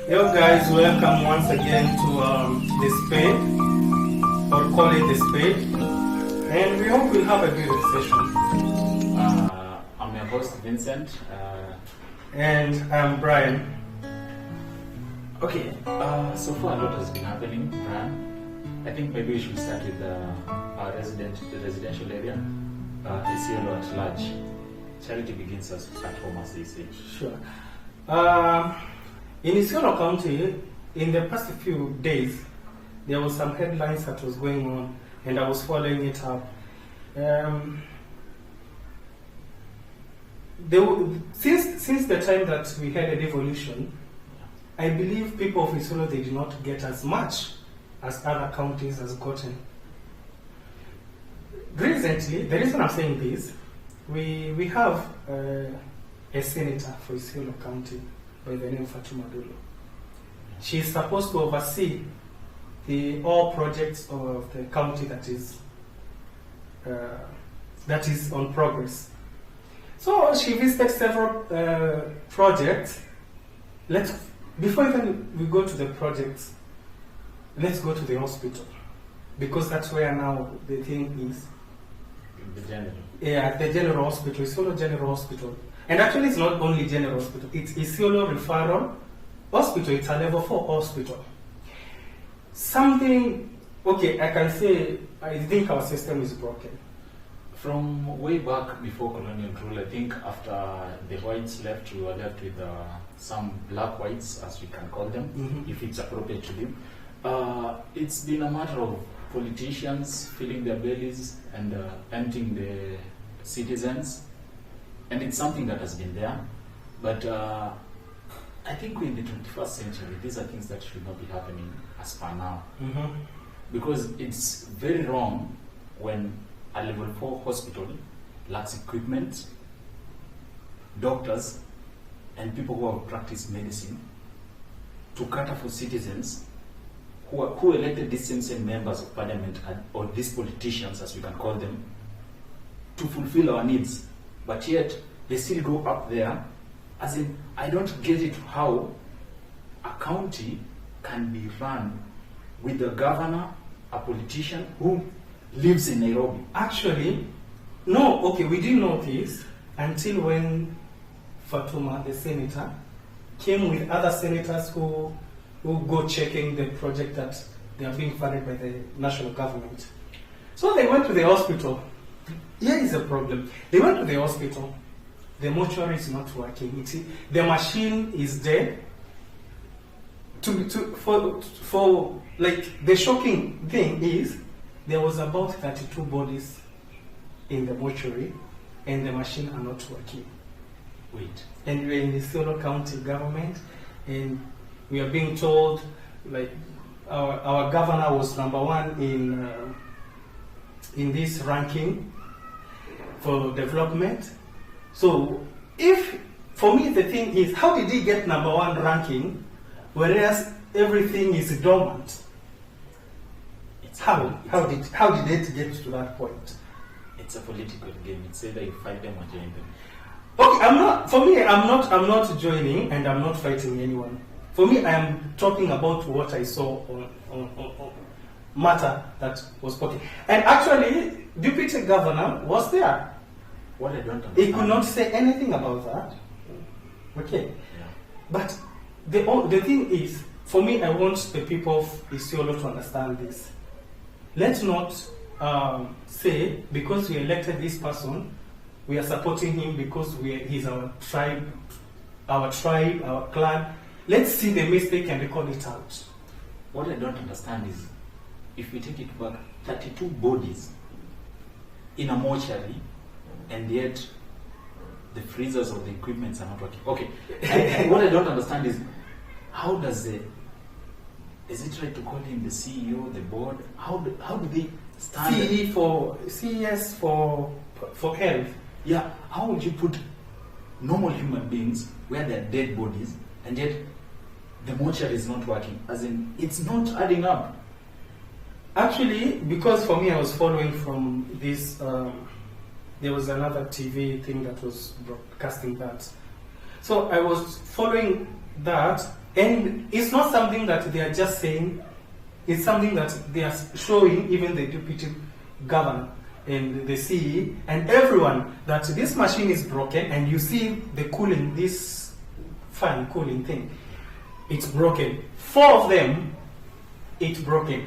Yo guys, welcome once again to the Spade, or call it the Spade, and we hope we'll have a good session. I'm your host Vincent, and I'm Brian. Okay, so far a lot has been happening, Brian. I think maybe we should start with our the residential area, Isiolo at large. Charity begins at home, as they say. Sure. In Isiolo County, in the past few days, there was some headlines that was going on, and I was following it up. Since the time that we had a devolution, I believe people of Isiolo, they did not get as much as other counties has gotten. Recently, the reason I'm saying this, we have a senator for Isiolo County by the name of Fatuma Dulo. She is supposed to oversee all projects of the county that is on progress. So she visited several projects. Before even we go to the projects, let's go to the hospital, because that's where now the thing is. The general. Yeah, the General Hospital, Isiolo General Hospital. And actually it's not only General Hospital, it's Isiolo Referral Hospital, it's a level 4 hospital. I can say, I think our system is broken. From way back before colonial rule, I think after the whites left, we were left with some black whites, as we can call them, if it's appropriate to them. It's been a matter of politicians filling their bellies and emptying the citizens, and it's something that has been there. But I think in the 21st century, these are things that should not be happening as per now. Because it's very wrong when a level 4 hospital lacks equipment, doctors, and people who have practiced medicine to cater for citizens who elected these same members of parliament, or these politicians, as we can call them, to fulfill our needs. But yet, they still go up there. As in, I don't get it how a county can be run with a governor, a politician who lives in Nairobi. Actually, no, okay, we didn't know this until when Fatuma, the senator, came with other senators who go checking the project that they are being funded by the national government. So they went to the hospital. Here is the problem. They went to the hospital. The mortuary is not working. The machine is dead. The shocking thing is there was about 32 bodies in the mortuary, and the machine are not working. Wait. And we're in the Isiolo County government, and we are being told, like, our governor was number 1 in this ranking for development. So, for me the thing is, how did he get number 1 ranking, whereas everything is dormant? How did it get to that point? It's a political game. It's either you fight them or join them. Okay, I'm not joining, and I'm not fighting anyone. For me, I am talking about what I saw on matter that was spoken. And actually, deputy governor was there. What I don't understand. He could not say anything about that. Okay. Yeah. But the thing is, for me, I want the people of Isiolo to understand this. Let's not say, because we elected this person, we are supporting him because he's our tribe, our clan. Let's see the mistake and record it out. What I don't understand is, if we take it back, 32 bodies in a mortuary, and yet the freezers or the equipments are not working. Okay. And what I don't understand is, how does is it right to call him the CEO, the board? How do they stand? CES for health. Yeah. How would you put normal human beings where they're dead bodies, and yet the mortuary is not working? As in, it's not adding up. Actually, because for me, I was following from this. There was another TV thing that was broadcasting that. So I was following that, And it's not something that they are just saying, it's something that they are showing even the deputy governor and the CE and everyone that this machine is broken, and you see the cooling, this fan cooling thing, it's broken. 4 of them, it's broken.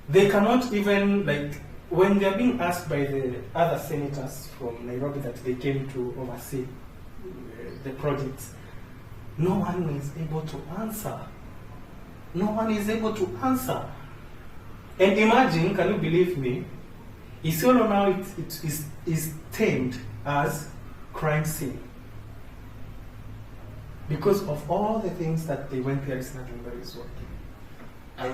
They cannot even, like, when they're being asked by the other senators from Nairobi that they came to oversee the projects, no one is able to answer. No one is able to answer. And imagine, can you believe me, Isiolo now is termed as crime scene. Because of all the things that they went there, it's nothing that is working. I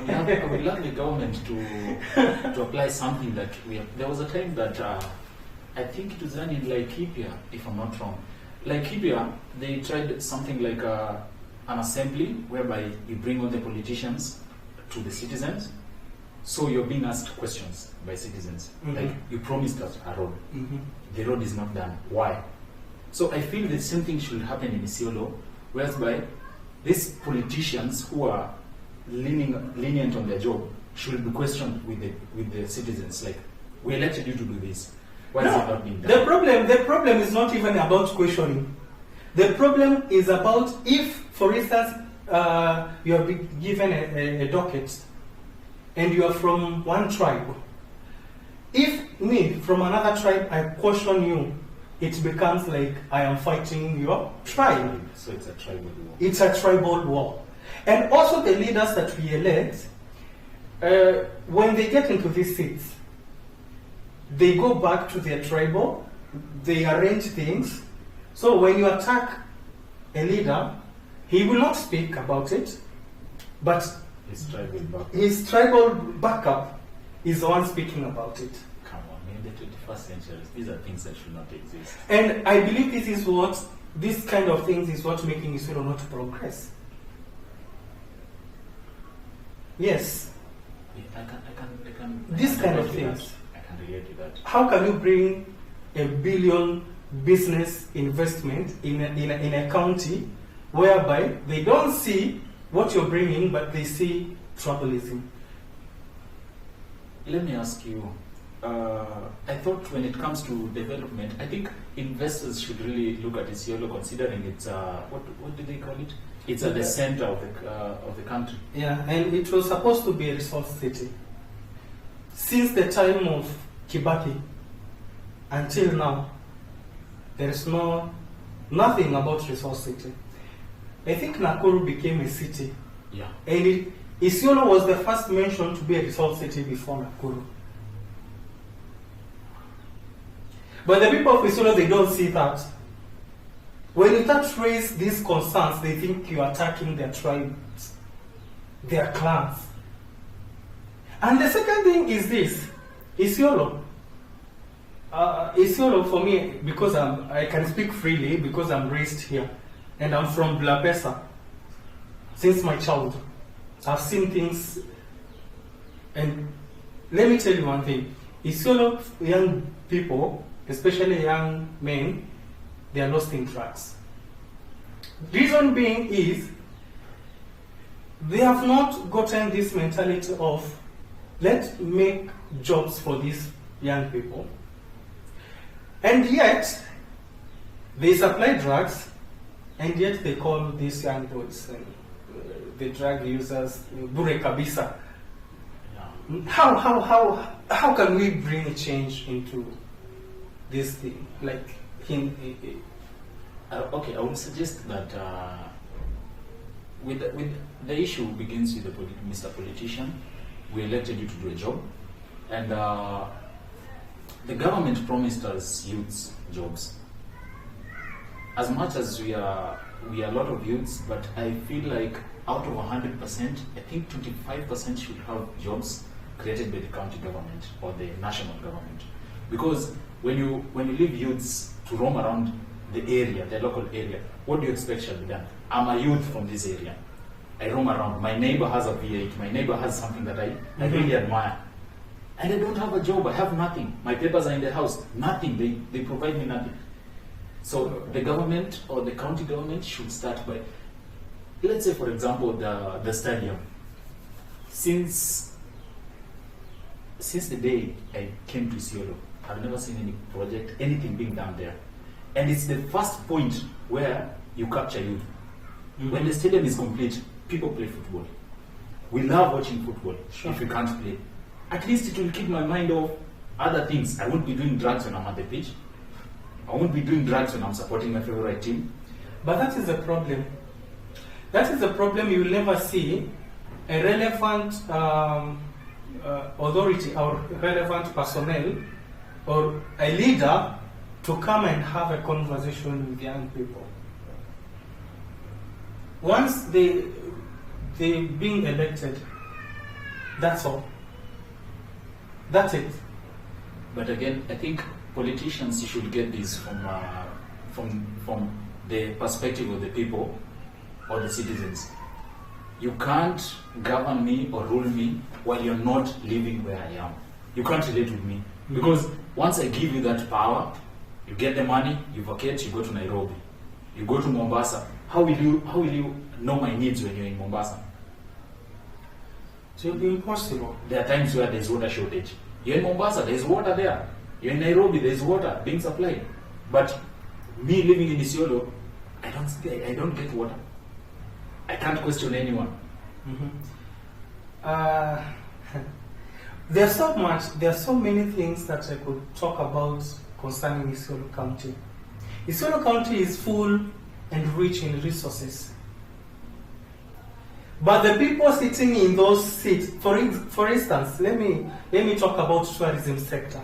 would love the government to apply something that we have. There was a time that I think it was done in Laikipia, if I'm not wrong. Laikipia, they tried something like an assembly whereby you bring all the politicians to the citizens. So you're being asked questions by citizens. Mm-hmm. Like, you promised us a road. Mm-hmm. The road is not done. Why? So I feel the same thing should happen in Isiolo, whereby these politicians who are lenient on their job should be questioned with the citizens. Like, we elected you to do this. Why is it not being done? The problem is not even about questioning. The problem is about if, for instance, you have been given a docket and you are from one tribe. If me, from another tribe, I question you, it becomes like I am fighting your tribe. So it's a tribal war. It's a tribal war. And also the leaders that we elect, when they get into these seats, they go back to their tribal, they arrange things. So when you attack a leader, he will not speak about it, but his tribal backup is the one speaking about it. Come on, in the 21st century, these are things that should not exist. And I believe this kind of things is what making Israel not progress. Yes. I can This kind of things. I can relate to that. How can you bring $1 billion business investment in a county whereby they don't see what you're bringing, but they see tribalism? Let me ask you, I thought when it comes to development, I think investors should really look at Isiolo, considering it's, what do they call it? It's at the center of the country. Yeah, and it was supposed to be a resource city. Since the time of Kibaki until now, there is nothing about resource city. I think Nakuru became a city. Yeah. And Isiolo was the first mentioned to be a resource city before Nakuru. But the people of Isiolo, they don't see that. When you start to raise these concerns, they think you are attacking their tribes, their clans. And the second thing is this, Isiolo. Isiolo for me, because I can speak freely, because I'm raised here, and I'm from Blapesa. Since my childhood, I've seen things, and let me tell you one thing. Isiolo young people, especially young men, they are lost in drugs. Reason being is they have not gotten this mentality of let's make jobs for these young people. And yet they supply drugs, and yet they call these young boys the drug users bure kabisa. Yeah. How can we bring a change into this thing? Like okay, I would suggest that with the issue begins with Mr. Politician. We elected you to do a job, and the government promised us youths jobs. As much as we are a lot of youths, but I feel like out of 100%, I think 25% should have jobs created by the county government or the national government. Because when you leave youths to roam around the area, the local area, what do you expect shall be done? I'm a youth from this area. I roam around. My neighbor has a V8. My neighbor has something that I really admire. And I don't have a job. I have nothing. My papers are in the house. Nothing. They provide me nothing. So the government or the county government should start by let's say, for example, the stadium. Since the day I came to Isiolo, I've never seen any project, anything being done there. And it's the first point where you capture youth. When the stadium is complete, people play football. We love watching football. Sure. If you can't play, at least it will keep my mind off other things. I won't be doing drugs when I'm at the pitch. I won't be doing drugs when I'm supporting my favorite team. But that is the problem. That is the problem. You will never see a relevant authority or relevant personnel or a leader to come and have a conversation with young people. Once they being elected, that's all. That's it. But again, I think politicians should get this from the perspective of the people or the citizens. You can't govern me or rule me while you're not living where I am. You can't relate with me. Because once I give you that power, you get the money, you vacate, you go to Nairobi. You go to Mombasa. How will you know my needs when you're in Mombasa? It will be impossible. There are times where there's water shortage. You're in Mombasa, there's water there. You're in Nairobi, there's water being supplied. But me living in Isiolo, I don't get water. I can't question anyone. There's so many things that I could talk about concerning Isiolo County. Isiolo County is full and rich in resources. But the people sitting in those seats, for instance, let me talk about tourism sector.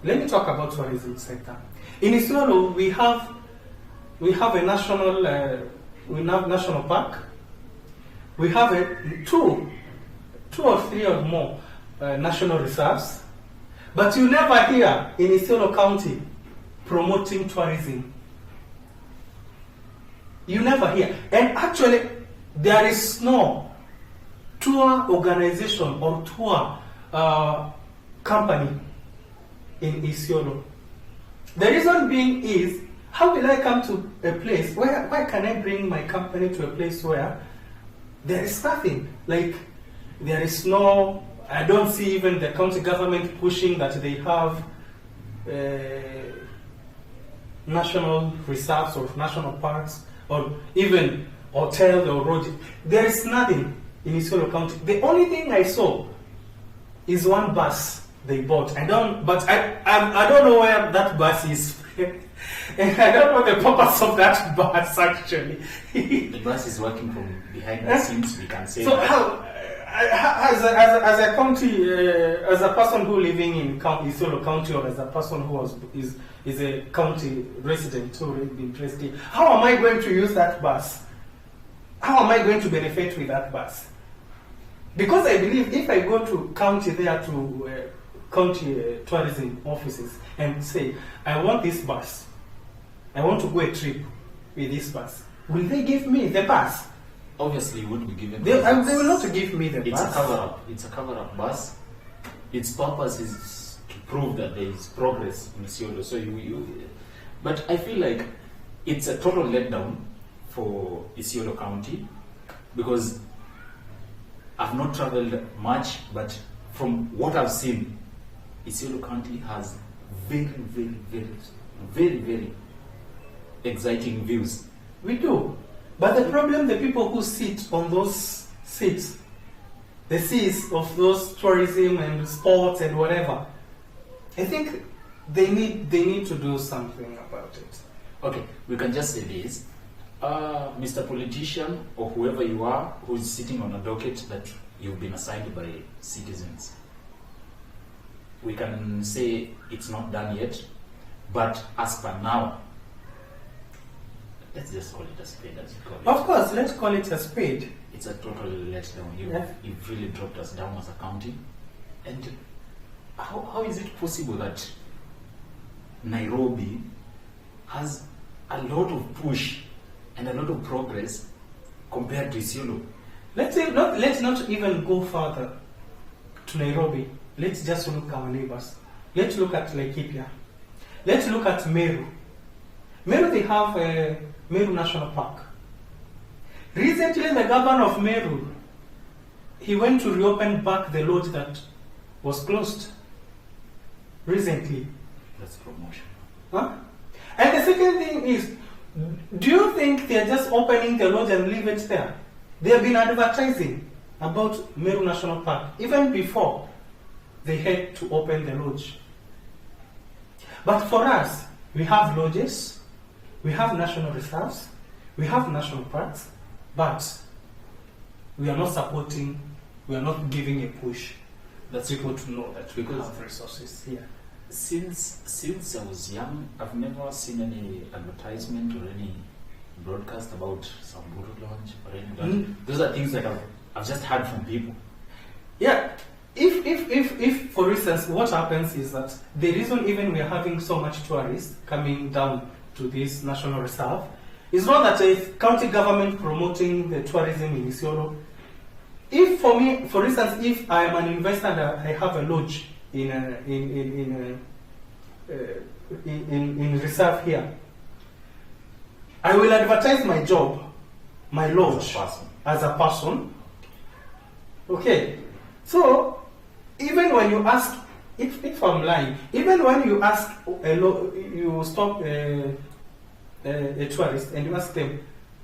Let me talk about tourism sector. In Isiolo, we have a national park. We have two or three or more national reserves. But you never hear in Isiolo County promoting tourism. You never hear. And actually, there is no tour organization or tour company in Isiolo. The reason being is, how will I come to a place why can I bring my company to a place where there is nothing? Like, there is no, I don't see even the county government pushing that they have national reserves or national parks or even hotels or roads. There is nothing in Isiolo County. The only thing I saw is one bus they bought. I don't know where that bus is. And I don't know the purpose of that bus actually. The bus is working from behind the scenes, we can say. So how, as a county, as a person who living in Isiolo County, or as a person who is a county resident who been interested, how am I going to use that bus? How am I going to benefit with that bus? Because I believe if I go to county there to county tourism offices and say, I want this bus, I want to go a trip with this bus, will they give me the bus? Obviously, you would be given. They will not give me the It's bus. a cover-up. It's a cover-up bus. Its purpose is to prove that there is progress in Isiolo. So but I feel like it's a total letdown for Isiolo County because I've not traveled much, but from what I've seen, Isiolo County has very, very, very, very, very exciting views. We do. But the problem, the people who sit on those seats, the seats of those tourism and sports and whatever, I think they need to do something about it. Okay, we can just say this. Mr. Politician, or whoever you are, who is sitting on a docket that you've been assigned by citizens, we can say it's not done yet, but as per now, let's just call it a spade as you call it. Of course, let's call it a spade. It's a total letdown. You've really dropped us down as a county. And how is it possible that Nairobi has a lot of push and a lot of progress compared to Isiolo? Let's not even go further to Nairobi. Let's just look at our neighbors. Let's look at Laikipia. Let's look at Meru. Meru, they have a Meru National Park. Recently, the governor of Meru, he went to reopen back the lodge that was closed. Recently. That's promotion. Huh? And the second thing is, do you think they're just opening the lodge and leave it there? They have been advertising about Meru National Park even before they had to open the lodge. But for us, we have lodges, we have national reserves, we have national parks, but we are not supporting, we are not giving a push. That's people to know that we Because- have resources here. Since I was young, I've never seen any advertisement or any broadcast about Samburu launch or any launch. Those are things that I've just heard from people. Yeah, if for instance, what happens is that the reason even we are having so much tourists coming down to this national reserve is not that a county government promoting the tourism in Isiolo. If for me, for instance, if I am an investor and I have a lodge in reserve here, I will advertise my job, my lodge, as a person. Okay, so even when you ask, if I'm lying, even when you ask you stop a tourist and you ask them,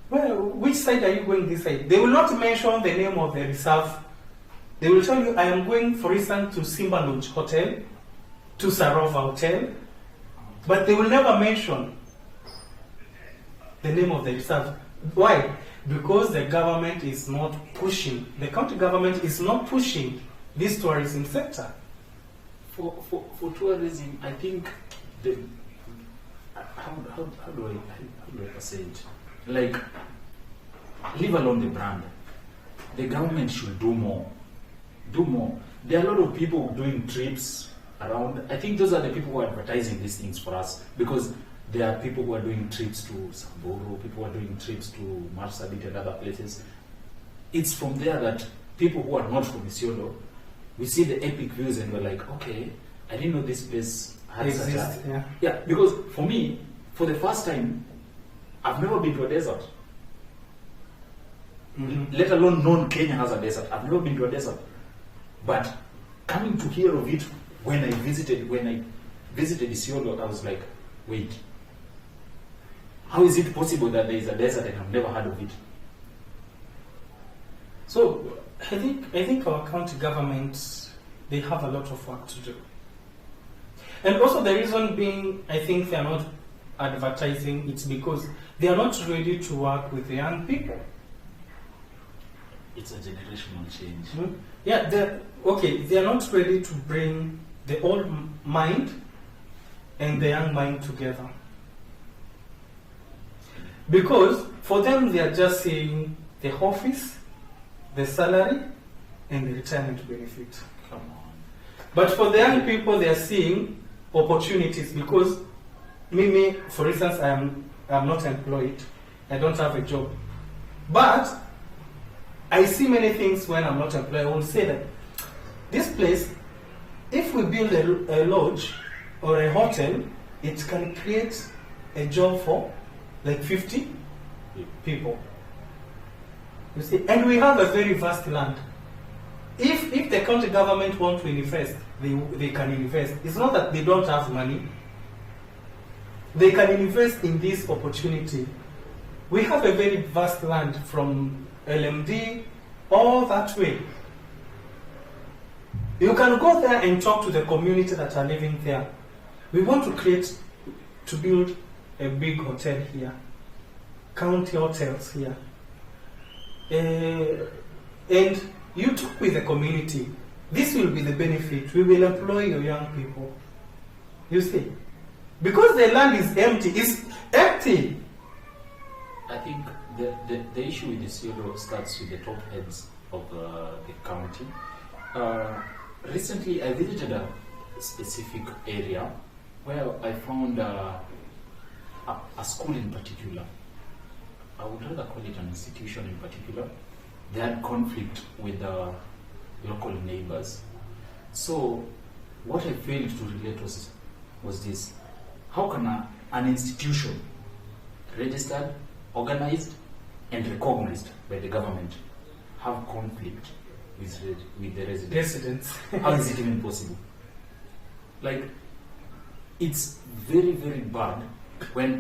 well, which side are you going this side? They will not mention the name of the reserve. They will tell you, I am going, for instance, to Simba Lodge Hotel, to Sarova Hotel, but they will never mention the name of the reserve. Why? Because the government is not pushing, the county government is not pushing this tourism sector. For tourism, I think the how do I say it? Like, leave alone the brand. The government should do more. Do more. There are a lot of people doing trips around. I think those are the people who are advertising these things for us, because there are people who are doing trips to Samburu, people who are doing trips to Marsabit and other places. It's from there that people who are not from Isiolo, we see the epic views and we're like, okay, I didn't know this place had such a... Yeah, because for me, for the first time, I've never been to a desert. Mm-hmm. Let alone known Kenya has a desert. I've never been to a desert. But coming to hear of it when I visited Isiolo, I was like, wait, how is it possible that there is a desert and I've never heard of it? So I think our county governments, they have a lot of work to do. And also the reason being, I think they are not advertising, it's because they are not ready to work with the young people. It's a generational change. Mm-hmm. Yeah, they are not ready to bring the old mind and the young mind together. Because for them, they are just seeing the office, the salary, and the retirement benefit. Come on. But for the young people, they are seeing opportunities, because me, for instance, I'm not employed. I don't have a job. But I see many things when I'm not employed. I will say that this place, if we build a lodge or a hotel, it can create a job for like 50 people. You see, and we have a very vast land. If the county government want to invest, they can invest. It's not that they don't have money. They can invest in this opportunity. We have a very vast land from LMD all that way. You can go there and talk to the community that are living there. We want to build a big hotel here, county hotels here. And you talk with the community. This will be the benefit. We will employ your young people. You see? Because the land is empty. It's empty. I think the issue with Isiolo starts with the top heads of the county. Recently, I visited a specific area where I found a school in particular. I would rather call it an institution in particular. They had conflict with the local neighbors. So what I failed to relate was this. How can an institution, registered, organized, and recognized by the government have conflict with the residents. Residents. How is it even possible? Like, it's very, very bad when